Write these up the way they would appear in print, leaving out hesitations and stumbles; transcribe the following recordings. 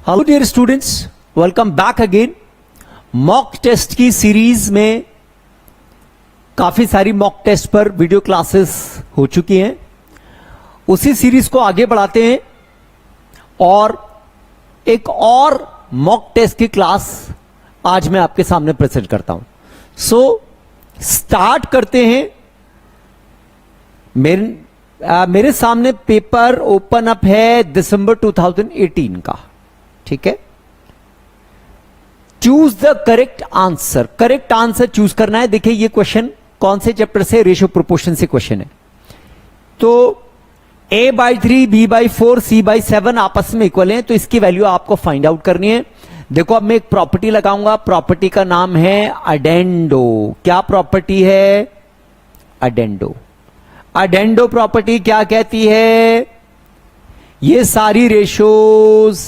Hello dear students, welcome back again. Mock test की series में काफी सारी मॉक टेस्ट पर वीडियो क्लासेस हो चुकी हैं। उसी सीरीज को आगे बढ़ाते हैं और एक और मॉक टेस्ट की क्लास आज मैं आपके सामने प्रेजेंट करता हूं। सो स्टार्ट करते हैं। मेरे सामने पेपर ओपन अप है दिसंबर 2018 का, ठीक है। Choose the correct answer. Correct answer choose करना है। देखिए ये क्वेश्चन कौन से चैप्टर से, रेशियो प्रोपोर्शन से क्वेश्चन है। तो a/3, b/4, c/7 आपस में इक्वल हैं, तो इसकी वैल्यू आपको फाइंड आउट करनी है। देखो अब मैं एक प्रॉपर्टी लगाऊंगा। प्रॉपर्टी का नाम है अडेंडो। क्या प्रॉपर्टी है? अडेंडो। अडेंडो प्रॉपर्टी क्या कहती है? ये सारी रेशोज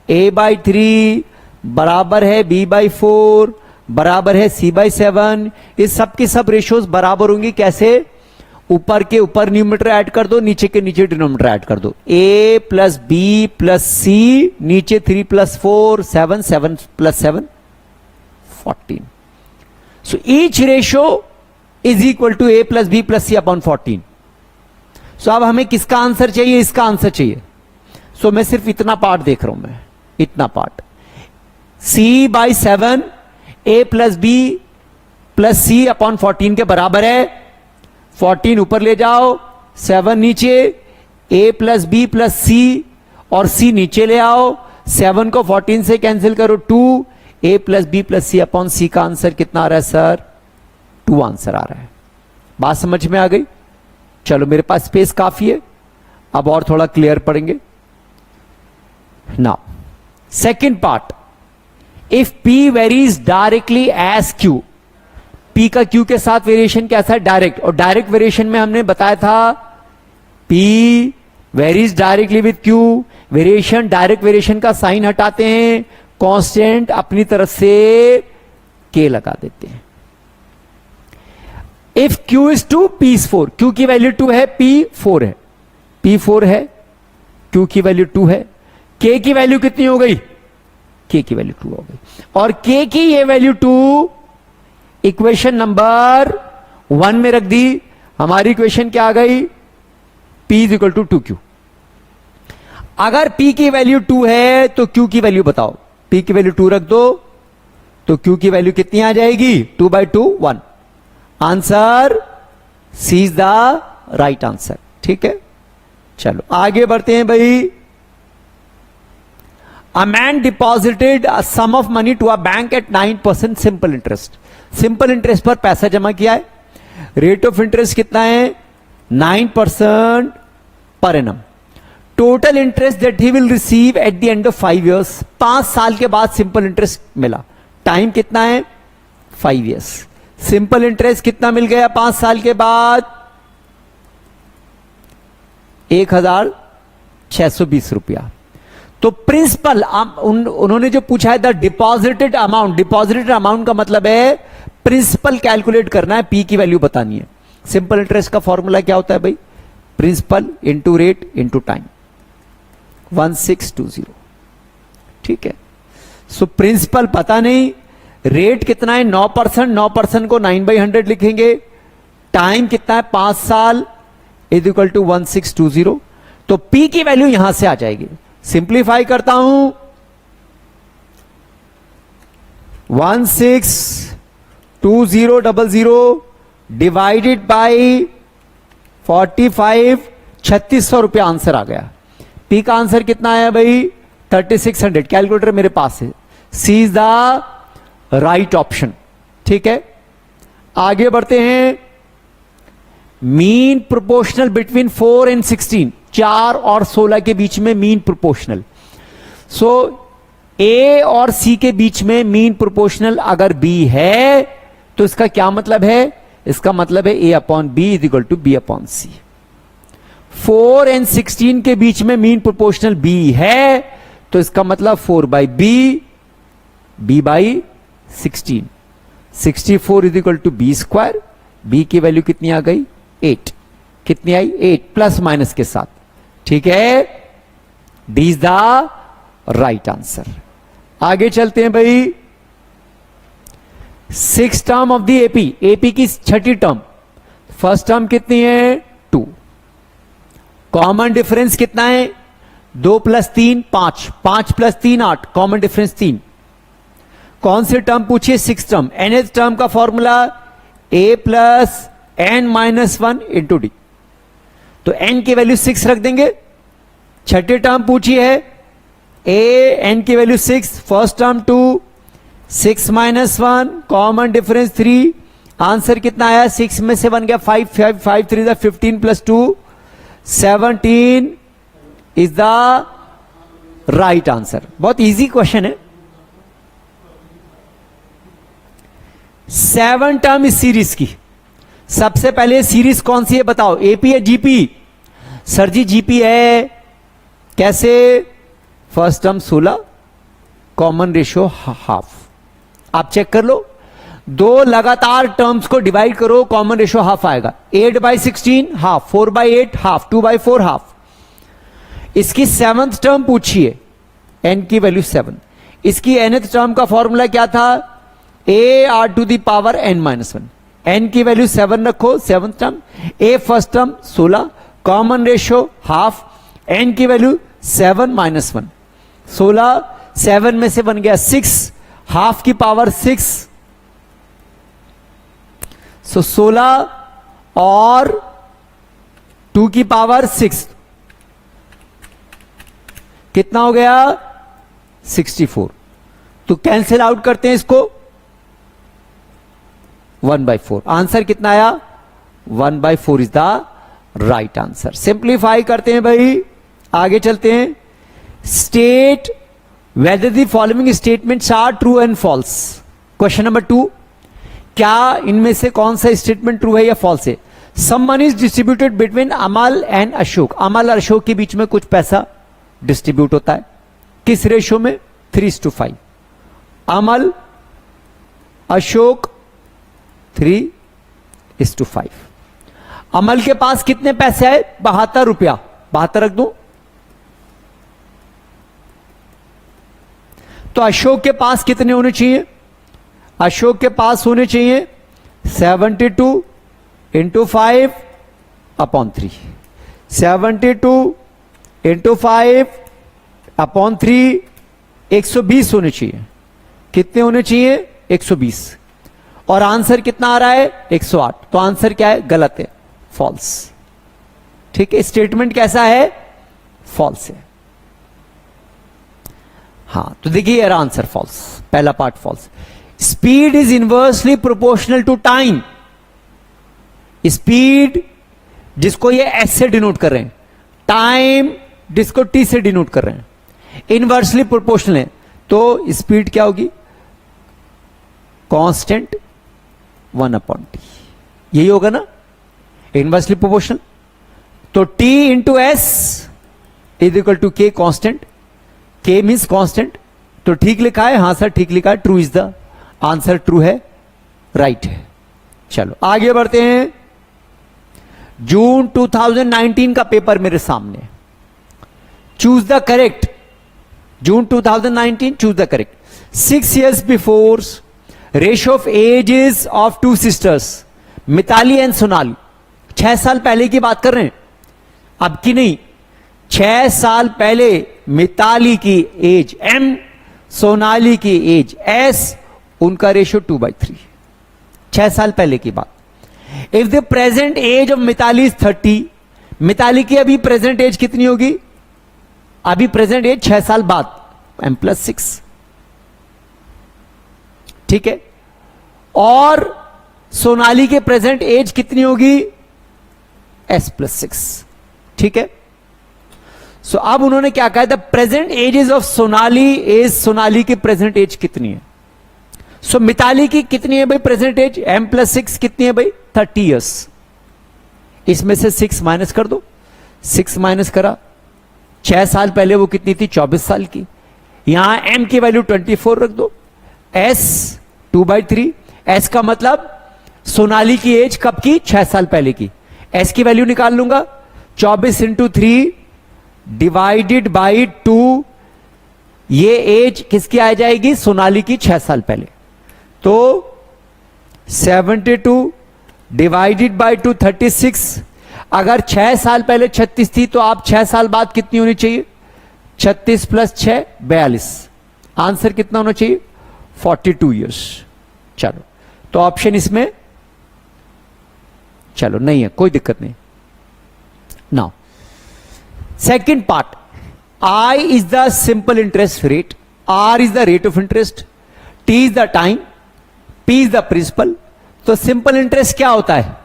a/3 बराबर है b/4 बराबर है c/7, इस सब की सब रेशोज बराबर होंगी। कैसे? ऊपर के ऊपर न्यूमरेटर ऐड कर दो, नीचे के नीचे डिनोमिनेटर ऐड कर दो। a plus B plus C, नीचे 3 plus 4 7, 7 plus 7 14। So each ratio is equal to a plus B plus C upon 14। So अब हमें किसका आंसर चाहिए? इसका आंसर चाहिए। सो मैं सिर्फ इतना पार्ट देख रहा हूं, मैं इतना part. c/7 a plus B plus C upon 14 के बराबर है। 14 ऊपर ले जाओ, 7 नीचे, a प्लस बी प्लस सी और c नीचे ले आओ। 7 को 14 से कैंसिल करो, 2 a plus B plus C upon C का आंसर कितना आ रहा है सर? 2 आंसर आ रहा है। बात समझ में आ गई? चलो मेरे पास स्पेस काफी है, अब और थोड़ा क्लियर पढ़ेंगे। Now second part, if p varies directly as q। p का q के साथ वेरिएशन कैसा है? डायरेक्ट। और डायरेक्ट वेरिएशन में हमने बताया था p varies directly with q। Variation, direct variation का साइन हटाते हैं, कांस्टेंट अपनी तरफ से k लगा देते हैं। If q is 2 p is 4। q की वैल्यू 2 है, p 4 है। p 4 है, q की वैल्यू 2 है। k की वैल्यू कितनी हो गई? k की वैल्यू 2 हो गई। और k की ये वैल्यू 2 इक्वेशन नंबर 1 में रख दी। हमारी इक्वेशन क्या आ गई? p is equal to 2q। अगर p की वैल्यू 2 है तो q की वैल्यू बताओ। p की वैल्यू 2 रख दो तो q की वैल्यू कितनी आ जाएगी? 2/2 1। Answer c is the right answer. ठीक है, चलो आगे बढ़ते हैं भाई। A man deposited a sum of money to a bank at 9% simple interest। Simple interest पर पैसा जमा किया है। रेट ऑफ इंटरेस्ट कितना है? 9% per annum. Total interest that he will receive at the end of 5 years। 5 साल के बाद सिंपल इंटरेस्ट मिला। टाइम कितना है? 5 years। सिंपल इंटरेस्ट कितना मिल गया 5 साल के बाद? 1620 रुपया। तो प्रिंसिपल उन्होंने जो पूछा है the deposited amount. Deposited amount का मतलब है प्रिंसिपल कैलकुलेट करना है, पी की वैल्यू बतानी है। सिंपल इंटरेस्ट का फॉर्मूला क्या होता है भाई? Principal into rate into time, 1620। ठीक है। सो प्रिंसिपल पता नहीं, रेट कितना है? 9%। 9% को 9/100 लिखेंगे। टाइम कितना है? 5 साल इज इक्वल टू 1620। तो पी की वैल्यू यहां से आ जाएगी। सिंप्लीफाई करता हूं, 162000 डिवाइडेड बाई 45, 3600 रुपया आंसर आ गया। पी का आंसर कितना आया भाई? 3600। कैलकुलेटर मेरे पास है। सी इज द राइट ऑप्शन। ठीक है, आगे बढ़ते हैं। Mean proportional between 4 and 16। 4 और 16 के बीच में मीन प्रोपोर्शनल। सो ए और सी के बीच में मीन प्रोपोर्शनल अगर बी है तो इसका क्या मतलब है? इसका मतलब है A upon B is equal to B upon C. 4 and 16 के बीच में मीन प्रोपोर्शनल बी है तो इसका मतलब 4/b, b/16। 64 is equal to b square. B की वैल्यू कितनी आ गई? 8। कितनी आई? 8 प्लस माइनस के साथ। ठीक है, D is the right answer. आगे चलते हैं भाई, 6th term of the AP, AP की छठी टर्म, फर्स्ट टर्म कितनी है 2, कॉमन डिफरेंस कितना है 2 + 3 5, 5 + 3 8, कॉमन डिफरेंस 3। कौन सी टर्म पूछिए 6th टर्म, nth टर्म का फॉर्मूला a + n - 1 × d, तो n की वैल्यू 6 रख देंगे। छठी टर्म पूछी है a, n की वैल्यू 6, first term 2, 6 - 1, common difference 3, answer कितना आया 6 में से 1 गया 5, 5 5 3 15 + 2 17 इज द राइट आंसर। बहुत इजी क्वेश्चन है। 7 टर्म इस सीरीज की, सबसे पहले सीरीज कौन सी है बताओ, एपी है जीपी? सर जी जीपी है, कैसे? First term 16, common ratio half. आप चेक कर लो, दो लगातार टर्म्स को डिवाइड करो, कॉमन रेशियो हाफ आएगा। 8/16 हाफ, 4/8 हाफ, 2/4 हाफ। इसकी 7th टर्म पूछिए, n की वैल्यू 7। इसकी nth टर्म का फॉर्मूला क्या था, ar⁴n-1, n की वैल्यू 7 रखो 7th term, a first term 16, common ratio half, n की वैल्यू 7 - 1, 16, 7 में से 1 गया 6, हाफ की पावर 6, सो 16 और 2 की पावर 6 कितना हो गया 64। तो कैंसिल आउट करते हैं इसको, 1/4। आंसर कितना आया 1/4 is the right answer. Simplify करते हैं भाई, आगे चलते हैं। State whether the following statements are true and false. Question number 2, क्या इनमें से कौन सा स्टेटमेंट ट्रू है या फॉल्स है? Some money is distributed between Amal and Ashok. Amal और अशोक के बीच में कुछ पैसा डिस्ट्रीब्यूट होता है, किस रेशो में 3:5। अमल अशोक 3:5। अमल के पास कितने पैसे आए 72 रुपया, 72 रख दो। तो अशोक के पास कितने होने चाहिए, अशोक के पास होने चाहिए 72 × 5/3, 72 × 5/3 120 होने चाहिए। कितने होने चाहिए 120, और आंसर कितना आ रहा है 108। तो आंसर क्या है, गलत है, फॉल्स। ठीक है, स्टेटमेंट कैसा है, फॉल्स है। हां, तो देखिए यार आंसर फॉल्स, पहला part false. Speed is inversely proportional to time. Speed जिसको ये एस से डिनोट कर रहे हैं, टाइम जिसको टी से डिनोट कर रहे हैं, इनवर्सली प्रोपोर्शनल है, तो स्पीड क्या होगी कांस्टेंट 1/t, यही होगा ना, इनवर्सली प्रोपोर्शनल। तो t × s = k constant, k means constant. तो ठीक लिखा है, हां सर ठीक लिखा है, true is the answer, true है, राइट है। चलो आगे बढ़ते हैं। जून 2019 का पेपर मेरे सामने, choose the correct. June 2019, choose the correct. 6 years before, ratio of ages of 2 sisters, Mitali and Sonali. 6 साल पहले की बात कर रहे हैं, अब की नहीं। 6 साल पहले मिताली की एज m, सोनाली की एज s, उनका रेशियो 2/3। 6 साल पहले की बात। If the present age of Mitali is 30, Mitali की अभी प्रेजेंट एज कितनी होगी, अभी प्रेजेंट एज 6 साल बाद m+6, ठीक है। और सोनाली के प्रेजेंट एज कितनी होगी s+6, ठीक है। सो अब उन्होंने क्या कहा, the present ages of Sonali is, Sonali की प्रेजेंट एज कितनी है। सो मिताली की कितनी है भाई प्रेजेंट एज, m+6 कितनी है भाई 30 years। इसमें से 6 माइनस कर दो, 6 माइनस करा, 6 साल पहले वो कितनी थी 24 साल की। यहां m की वैल्यू 24 रख दो, s 2/3, s का मतलब सोनाली की एज कब की 6 साल पहले की। s की वैल्यू निकाल लूंगा, 24 × 3 डिवाइडेड बाई 2 ये एज किसकी आ जाएगी? सोनाली की 6 साल पहले। तो 72 डिवाइडेड बाय 2 36। अगर 6 साल पहले 36 थी तो आप 6 साल बाद कितनी होनी चाहिए? 36 प्लस 6 42। आंसर कितना होना चाहिए? 42 ईयर्स। चलो, तो ऑप्शन इसमें चलो नहीं है, कोई दिक्कत नहीं। Now second part, I is the simple interest rate, R is the rate of interest, T is the time, P is the principal। तो सिंपल इंटरेस्ट क्या होता है?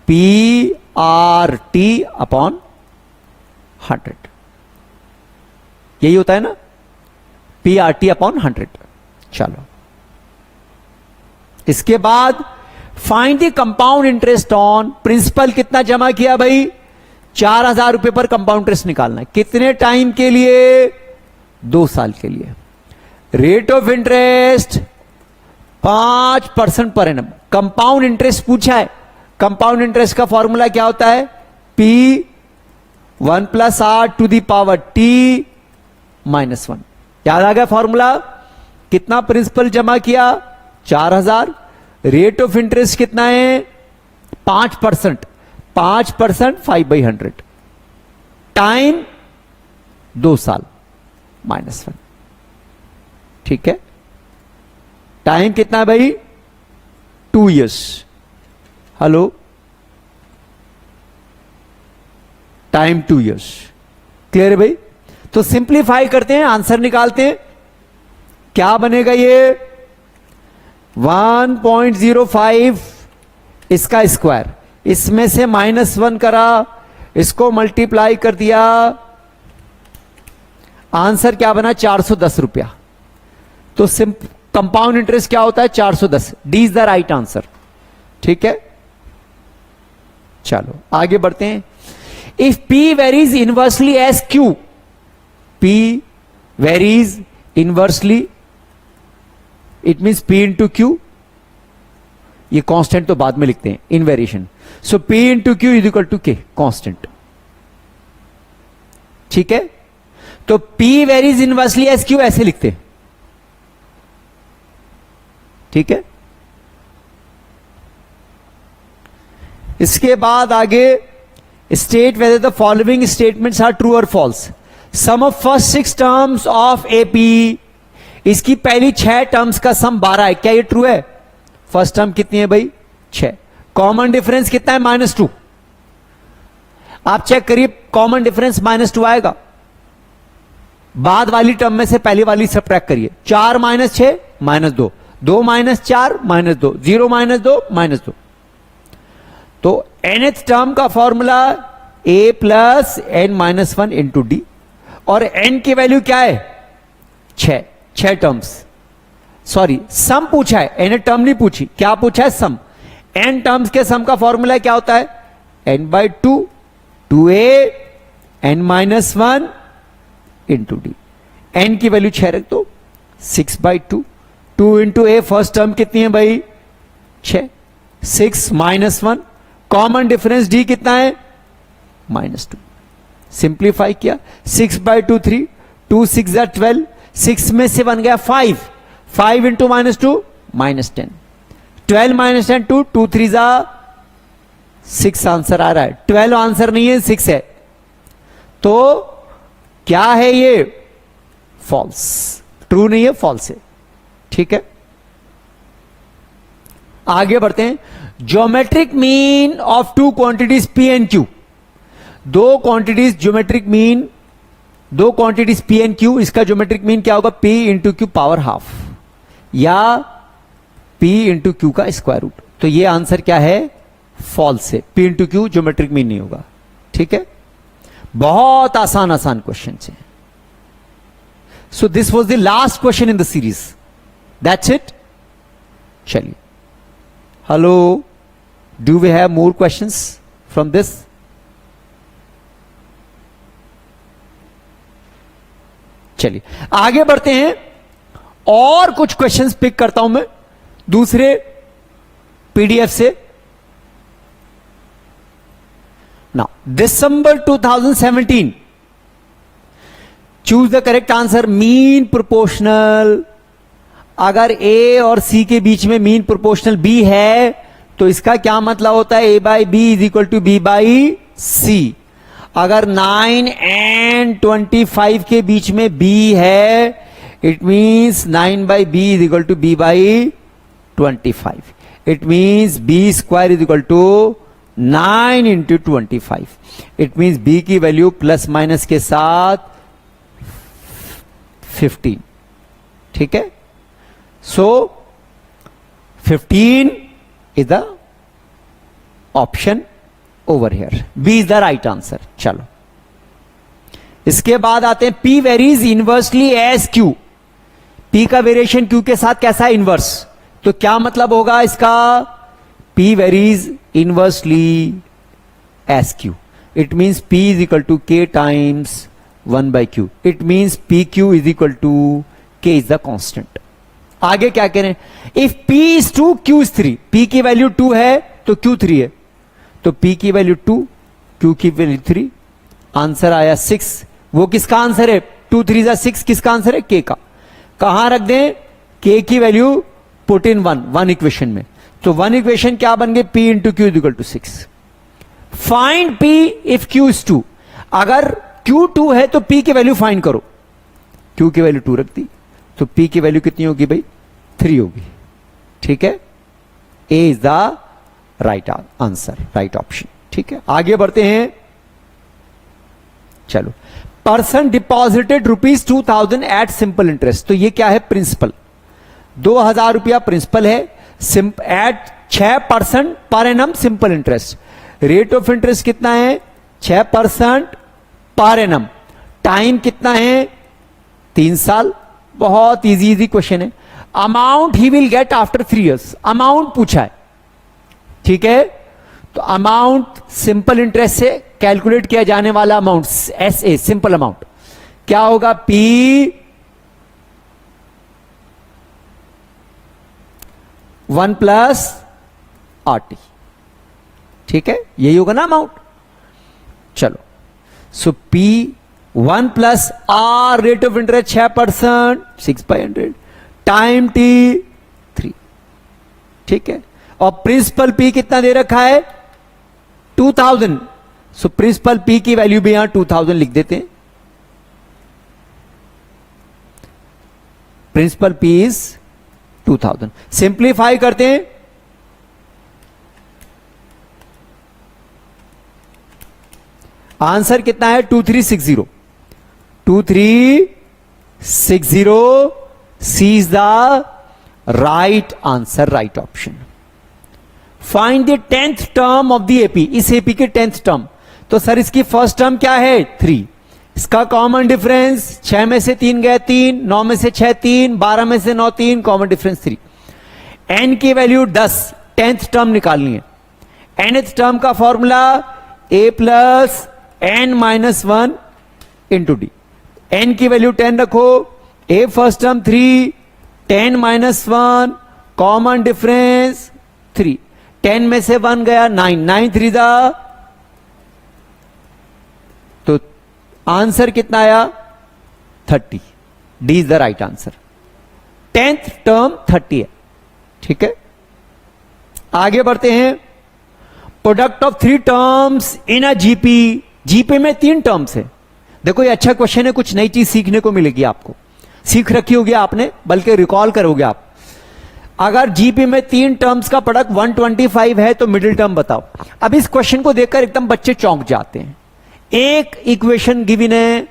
PRT अपॉन 100, यही होता है ना, PRT अपॉन 100। चलो, इसके बाद find the compound interest on principal. कितना जमा किया भाई? 4,000 रुपए पर कंपाउंड इंटरेस्ट निकालना है। कितने टाइम के लिए? 2 साल के लिए। Rate of interest 5% per annum. Compound interest पूछा है। कंपाउंड इंटरेस्ट का फॉर्मूला क्या होता है? P1 plus R to the power T minus 1। याद आ गया फॉर्मूला? कितना प्रिंसिपल जमा किया? 4,000। रेट ऑफ इंटरेस्ट कितना है? 5%। 5% 5/100। टाइम 2 साल माइनस 1। ठीक है, टाइम कितना है भाई? 2 years. Hello, time 2 years. Clear है भाई? तो सिंप्लीफाई करते हैं, आंसर निकालते हैं। क्या बनेगा ये? 1.05 इसका स्क्वायर, इसमें से -1 करा, इसको मल्टीप्लाई कर दिया, आंसर क्या बना? 410 रुपया। तो कंपाउंड इंटरेस्ट क्या होता है? 410। D is the right answer. ठीक है, चलो आगे बढ़ते हैं। If P varies inversely as Q, P varies inversely, it means P into Q। ये कांस्टेंट तो बाद में लिखते हैं, in variation. So P into Q is equal to K, constant. ठीक है, तो P varies inversely as Q ऐसे लिखते हैं। ठीक है, इसके बाद आगे state whether the following statements are true और false. Sum of first 6 terms of AP, इसकी पहली 6 टर्म्स का सम 12 है। क्या ये ट्रू है? फर्स्ट टर्म कितनी है भाई? 6। कॉमन डिफरेंस कितना है? -2। आप चेक करिए, कॉमन डिफरेंस -2 आएगा। बाद वाली टर्म में से पहली वाली सब्ट्रैक्ट करिए। 4 - 6 -2, 2 - 4 -2, 0 - 2 -2। तो nth टर्म का formula A plus n-1 into D, और n की वैल्यू क्या है? 6 टर्म्स। सॉरी, सम पूछा है, n टर्म नहीं पूछी। क्या पूछा है? सम। n टर्म्स के सम का फॉर्मूला क्या होता है? n/2 2a n-1 into D. n की वैल्यू 6 रख दो, 6/2। 2 इंटू a, फर्स्ट टर्म कितनी है भाई? 6। 6 - 1, कॉमन डिफरेंस d कितना है? -2। सिंप्लीफाई किया, 6/2 3, 2 6 12, 6 में से बन गया 5, 5 इंटू -2 -10, 12 - 10 2, 2 3 6 आंसर आ रहा है। 12 आंसर नहीं है, 6 है। तो क्या है ये? फॉल्स। ट्रू नहीं है, फॉल्स है। ठीक है, आगे बढ़ते हैं। Geometric mean of 2 quantities P and Q। 2 quantities geometric mean, 2 quantities P and Q, इसका ज्योमेट्रिक मीन क्या होगा? P into Q power half, या P इंटू Q का स्क्वायर रूट। तो ये आंसर क्या है? फॉल्स है। P into Q geometric mean नहीं होगा। ठीक है, बहुत आसान क्वेश्चन है। So this was the last question in the series. That's it. चलिए, hello, do we have more questions from this? चलिए आगे बढ़ते हैं, और कुछ क्वेश्चंस पिक करता हूं मैं दूसरे पीडीएफ से। ना, दिसंबर 2017 choose the correct answer. Mean proportional, अगर ए और सी के बीच में मीन प्रोपोर्शनल बी है तो इसका क्या मतलब होता है, A by B is equal to B by C. अगर 9 एंड 25 के बीच में बी है, it means 9 by B is equal to B by 25। It means B square is equal to 9 into 25। It means B की value plus minus के साथ 15। ठीक है, so 15 is the option over here, B is the right answer. चलो, इसके बाद आते हैं P varies inversely as Q. P का वेरिएशन क्यू के साथ कैसा है, इनवर्स। तो क्या मतलब होगा इसका, P varies inversely as Q. It means P is equal to K times 1 by Q. It means P Q is equal to K is the constant. आगे क्या कह रहे हैं, if P is 2 Q is 3। P की value 2 है तो Q 3 है, तो P की वैल्यू 2, Q की वैल्यू 3, आंसर आया 6। वो किसका आंसर है, 2 3 जा 6, किसका आंसर है, K का। कहां रख दें, K की वैल्यू पुट इन 1 इक्वेशन में। तो 1 इक्वेशन क्या बन गई, P into Q is equal to 6। Find P if Q is 2। अगर Q 2 है तो P की वैल्यू फाइंड करो। Q की वैल्यू 2 रख दी तो P की वैल्यू कितनी होगी भाई, 3 होगी। ठीक है, A is the right answer, right option. ठीक है, आगे बढ़ते हैं। चलो, person deposited ₹2000 at simple interest. तो ये क्या है, प्रिंसिपल। 2000 रुपया प्रिंसिपल है, at 6% per annum simple interest. Rate of interest कितना है, 6% पर एनम। टाइम कितना है, 3 साल। बहुत इजी क्वेश्चन है। Amount he will get after 3 years, amount पूछा है। ठीक है, तो अमाउंट सिंपल इंटरेस्ट से कैलकुलेट किया जाने वाला अमाउंट, SA सिंपल अमाउंट क्या होगा, P वन प्लस RT। ठीक है, यही होगा ना अमाउंट। चलो, सो P 1 plus R rate of interest 6%, 6/100, time T 3। ठीक है, और प्रिंसिपल P कितना दे रखा है, 2000। सो प्रिंसिपल P की वैल्यू भी यहां 2000 लिख देते हैं। Principal P is 2000। सिंप्लीफाई करते हैं, आंसर कितना है, 2360। 2360 C is the right answer, right option. Find the 10th term of the AP. इस AP के 10th term, तो सर इसकी फर्स्ट टर्म क्या है, 3। इसका कॉमन डिफरेंस 6 में से 3 गए 3, 9 में से 6 3, 12 में से 9 3, कॉमन डिफरेंस 3। n की वैल्यू 10, 10th टर्म निकालनी है। nth टर्म का formula a plus n minus 1 into D. n की वैल्यू 10 रखो, a first term 3, 10 minus 1, common difference 3। 10 में से 1 गया 9, 9 3 दा, तो आंसर कितना आया, 30। D is the right answer. 10th term 30 है। ठीक है, आगे बढ़ते हैं। Product of 3 terms in a GP. GP में 3 टर्म्स है। देखो ये अच्छा क्वेश्चन है, कुछ नई चीज सीखने को मिलेगी आपको। सीख रखी होगी आपने, बल्कि रिकॉल करोगे आप। अगर जीपी में 3 टर्म्स का प्रोडक्ट 125 है तो मिडिल टर्म बताओ। अब इस क्वेश्चन को देखकर एकदम बच्चे चौंक जाते हैं। एक इक्वेशन गिवन है,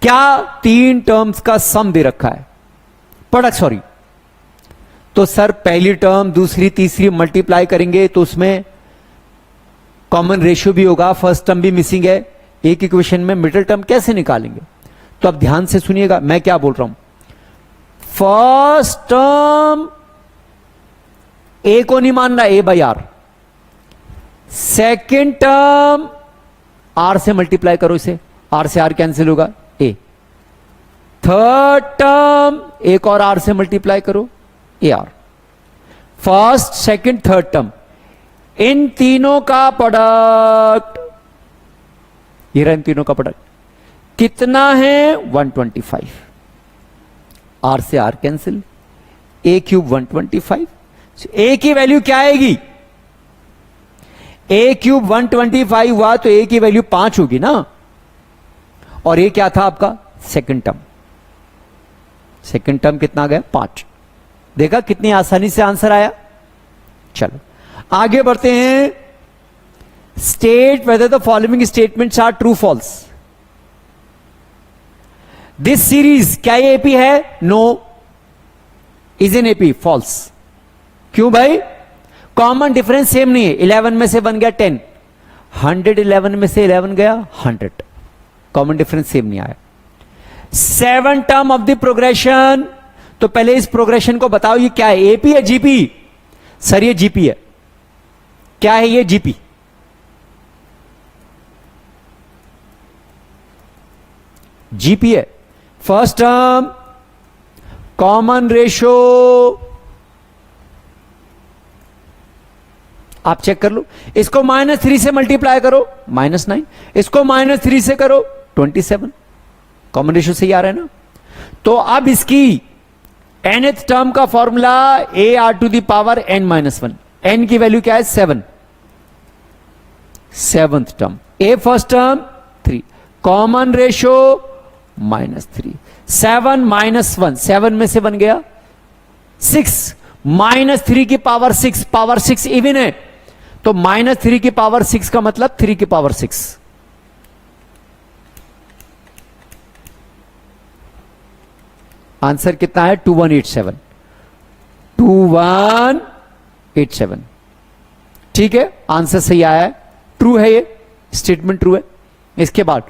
क्या 3 टर्म्स का सम दे रखा है, प्रोडक्ट सॉरी। तो सर पहली टर्म दूसरी तीसरी मल्टीप्लाई करेंगे तो उसमें कॉमन रेशियो भी होगा, फर्स्ट टर्म भी मिसिंग है। एक इक्वेशन में मिडिल टर्म कैसे निकालेंगे? तो अब ध्यान से सुनिएगा मैं क्या बोल रहा हूं। फर्स्ट टर्म ए को नहीं मान रहा, A by R. Second term R से मल्टीप्लाई करो, इसे आर से आर कैंसिल होगा, ए। थर्ड टर्म एक और आर से मल्टीप्लाई करो, A R. First second third term, इन तीनों का प्रोडक्ट, ये रहा इन तीनों का प्रोडक्ट कितना है 125, आर से आर कैंसिल, ए क्यूब 125, ए की वैल्यू क्या आएगी, ए क्यूब 125 हुआ तो ए की वैल्यू 5 होगी ना, और ये क्या था आपका सेकंड टर्म, सेकंड टर्म कितना गया 5। देखा कितनी आसानी से आंसर आया। चलो आगे बढ़ते हैं। State whether the following statements are true false. This series क्या ये एपी है, no, is an AP, false. क्यों भाई, कॉमन डिफरेंस सेम नहीं है, 11 में से 1 गया 10, 111 में से 11 गया 100, कॉमन डिफरेंस सेम नहीं आया। 7 टर्म ऑफ द प्रोग्रेशन, तो पहले इस प्रोग्रेशन को बताओ ये क्या है, एपी है जीपी, सर ये जीपी है, क्या है ये जीपी, जीपी है। फर्स्ट टर्म कॉमन रेशो, आप चेक कर लो, इसको -3 से मल्टीप्लाई करो -9, इसको -3 से करो 27, कॉमन रेशो से ही आ रहा है ना। तो अब इसकी nth टर्म का formula AR to the power n-1, n की वैल्यू क्या है 7, 7th term, A first term 3, common ratio -3, 7 -1, 7 में से बन गया 6, -3 की पावर 6, पावर 6 इवन है, तो -3 की पावर 6 का मतलब 3 की पावर 6, आंसर कितना है 2187, 2187, ठीक है, आंसर सही आया है, ट्रू है, ये स्टेटमेंट ट्रू है। इसके बाद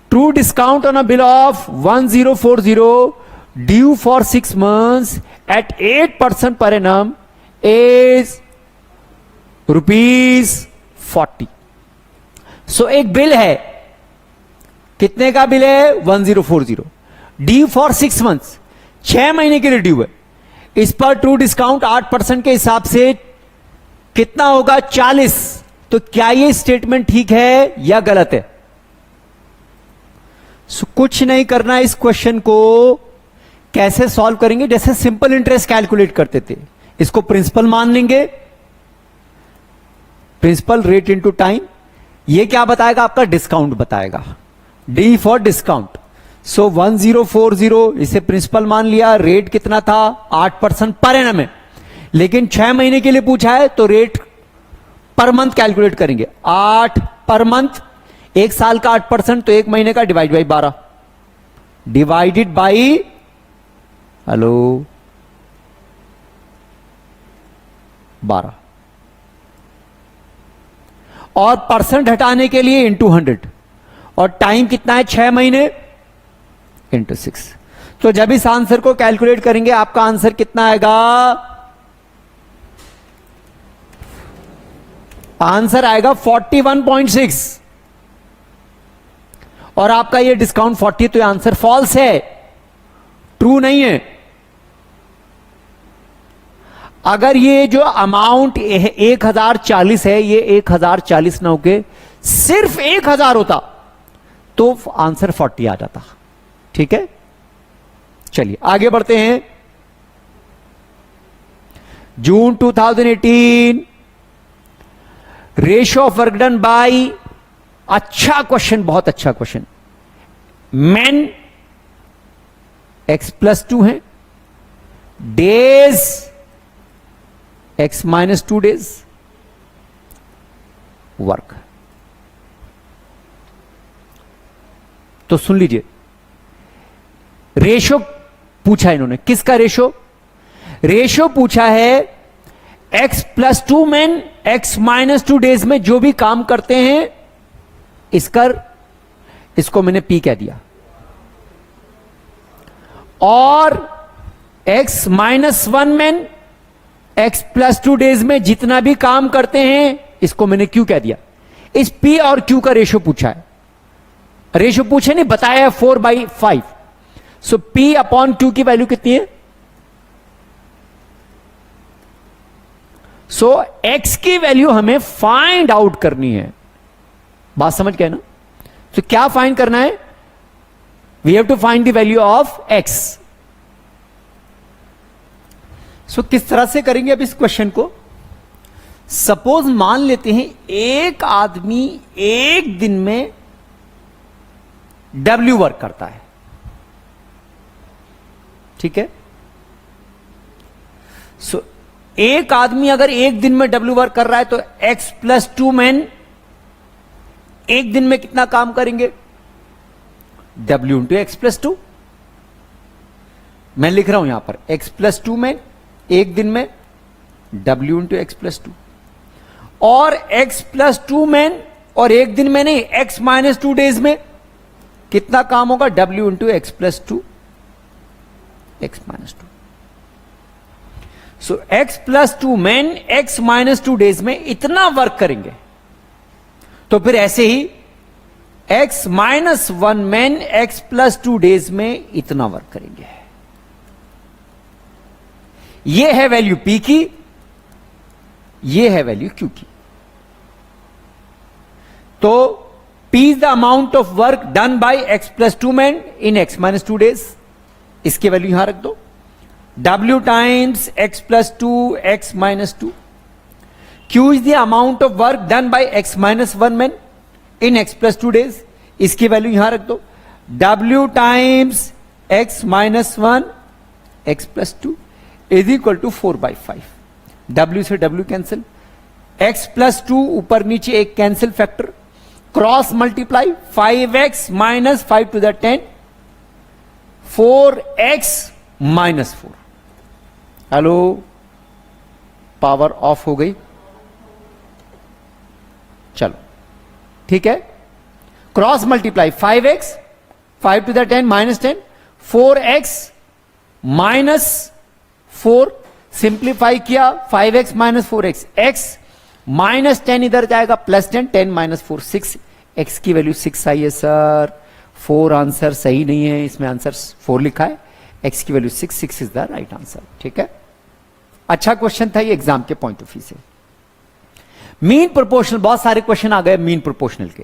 true discount on a bill of 1040 due for 6 months at 8% per annum is ₹40। सो एक बिल है, कितने का बिल है 1040, ड्यू फॉर 6 months, 6 महीने के लिए ड्यू है, इस पर ट्रू डिस्काउंट 8% के हिसाब से कितना होगा 40। तो क्या ये स्टेटमेंट ठीक है या गलत है? कुछ नहीं करना, इस क्वेश्चन को कैसे सॉल्व करेंगे, जैसे सिंपल इंटरेस्ट कैलकुलेट करते थे, इसको प्रिंसिपल मान लेंगे, प्रिंसिपल रेट इनटू टाइम, ये क्या बताएगा आपका डिस्काउंट बताएगा, डी फॉर डिस्काउंट। सो 1040 इसे प्रिंसिपल मान लिया, रेट कितना था 8% पर एनम है, लेकिन 6 महीने के लिए पूछा है तो रेट पर मंथ कैलकुलेट करेंगे, 8 पर मंथ, एक साल का 8%, तो एक महीने का divide by 12, divided by, hello 12, और परसेंट हटाने के लिए इंटू 100, और टाइम कितना है 6 महीने इंटू 6। तो जब इस आंसर को कैलकुलेट करेंगे आपका आंसर कितना आएगा, आंसर आएगा 41.6, और आपका ये डिस्काउंट 40, तो ये आंसर फॉल्स है, ट्रू नहीं है। अगर ये जो अमाउंट 1040 है, ये 1040 ना होके सिर्फ 1000 होता तो आंसर 40 आ जाता, ठीक है। चलिए आगे बढ़ते हैं। जून 2018, ratio of work done bye, अच्छा क्वेश्चन, बहुत अच्छा क्वेश्चन, मैन x+2 है, डेज x-2 डेज, वर्क। तो सुन लीजिए, रेशो पूछा इन्होंने, किसका रेशो, रेशो पूछा है x+2 मैन x-2 डेज में जो भी काम करते हैं, इसको मैंने P कह दिया, और x-1 मैन x+2 डेज में जितना भी काम करते हैं, इसको मैंने Q कह दिया। इस P और Q का रेशो पूछा है, रेशो पूछे नहीं, बताया 4/5। सो P अपॉन Q की वैल्यू कितनी है, सो X की वैल्यू हमें फाइंड आउट करनी है, बात समझ गए ना। तो क्या फाइंड करना है, we have to find the value of X. So किस तरह से करेंगे अब इस क्वेश्चन को? सपोज मान लेते हैं एक आदमी एक दिन में W वर्क करता है, ठीक है। सो एक आदमी अगर एक दिन में W वर्क कर रहा है तो x प्लस 2 मैन एक दिन में कितना काम करेंगे? W into x plus 2। मैं लिख रहा हूं यहां पर x प्लस 2 मैन एक दिन में W इंटू एक्स प्लस 2, और x प्लस 2 मैन और एक दिन में नहीं, x माइनस 2 डेज में कितना काम होगा? W into x plus 2 x minus 2। सो x plus 2 man x minus 2 days में इतना वर्क करेंगे। तो फिर ऐसे ही x minus 1 man x plus 2 days में इतना वर्क करेंगे। यह है वैल्यू P की, यह है वैल्यू Q की। तो P is the amount of work done by x plus 2 man in x minus 2 days. इसकी वैल्यू यहां रख दो, W times x plus 2 x minus 2। Q is the amount of work done by x minus 1 man in x plus 2 days. इसकी वैल्यू यहां रख दो, W times x minus 1 x plus 2 is equal to 4/5। W से W cancel, x plus 2 ऊपर नीचे एक cancel factor, cross multiply 5x minus 5 to the 10 4x minus 4। Hello, power off हो गई। चलो ठीक है, cross multiply 5x 5 to the 10 minus 10 4x minus 4, simplify किया 5x minus 4x, x minus 10 इधर जाएगा प्लस 10, 10 माइनस 4 6, x की वैल्यू 6 आई है सर। 4 आंसर सही नहीं है, इसमें आंसर 4 लिखा है, x की वैल्यू 6 इज द राइट आंसर। ठीक है, अच्छा क्वेश्चन था ये एग्जाम के पॉइंट ऑफ व्यू से। मीन प्रोपोर्शनल, बहुत सारे क्वेश्चन आ गए मीन प्रोपोर्शनल के।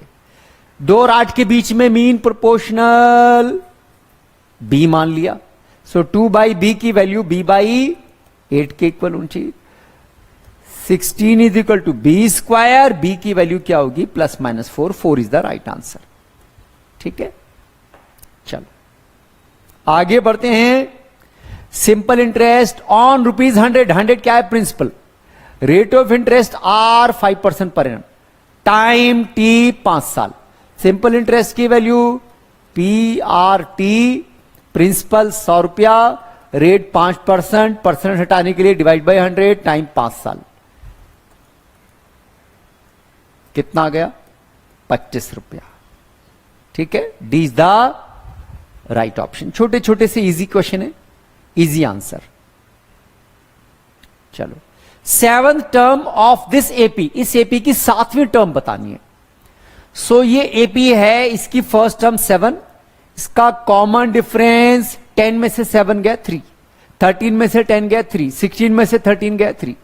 2 और 8 के बीच में मीन प्रोपोर्शनल b मान लिया। सो 2/b की वैल्यू b/8 के इक्वल होनी चाहिए। 16 is equal to b square, b की वैल्यू क्या होगी? Plus minus 4, 4 is the right answer. ठीक है, चलो आगे बढ़ते हैं। सिंपल इंटरेस्ट ऑन ₹100, 100 क्या है? Principal. Rate of interest R 5% per annum, time T 5 साल। सिंपल इंटरेस्ट की वैल्यू PRT, प्रिंसिपल 100 रुपया, रेट 5%, परसेंट हटाने के लिए डिवाइड बाय 100, टाइम 5 साल। कितना आ गया? 25 रुपया। ठीक है, D is the right option. छोटे छोटे से इजी क्वेश्चन है, इजी आंसर। चलो, 7th term of this AP, इस एपी की 7वीं टर्म बतानी है। सो ये एपी है, इसकी फर्स्ट टर्म 7, इसका कॉमन डिफरेंस 10 में से 7 गया 3, 13 में से 10 गया 3, 16 में से 13 गया 3,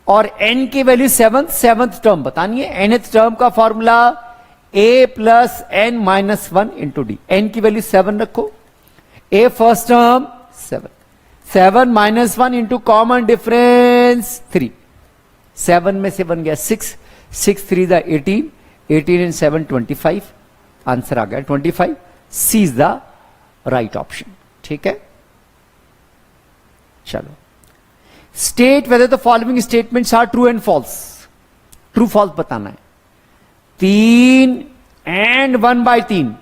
और n की वैल्यू 7, 7th टर्म बतानी है। nth टर्म का formula a plus n minus 1 into D. n की वैल्यू 7 रखो, a first term 7, 7 minus 1 into common difference 3, 7 में से 1 गया 6, 6 3 द 18, 18 इन 7 25, आंसर आ गया 25। C is the right option. ठीक है, चलो, state whether the following statements are true and false. True false बताना है। 3 एंड 1/3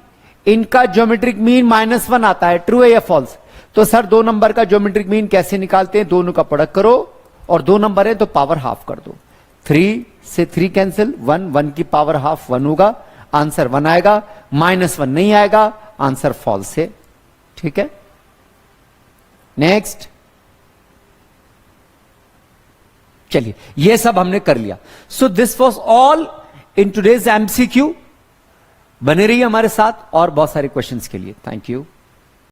इनका ज्योमेट्रिक मीन -1 आता है, ट्रू है या फॉल्स? तो सर 2 नंबर का ज्योमेट्रिक मीन कैसे निकालते हैं? दोनों का प्रोडक्ट करो, और 2 नंबर है तो पावर हाफ कर दो। 3 से 3 कैंसिल, 1 की पावर हाफ 1 होगा, आंसर 1 आएगा। -1 नहीं आएगा, आंसर फॉल्स है। ठीक है, नेक्स्ट। चलिए, ये सब हमने कर लिया। So this was all in today's MCQ। बने रहिए हमारे साथ और बहुत सारे क्वेश्चंस के लिए। Thank you.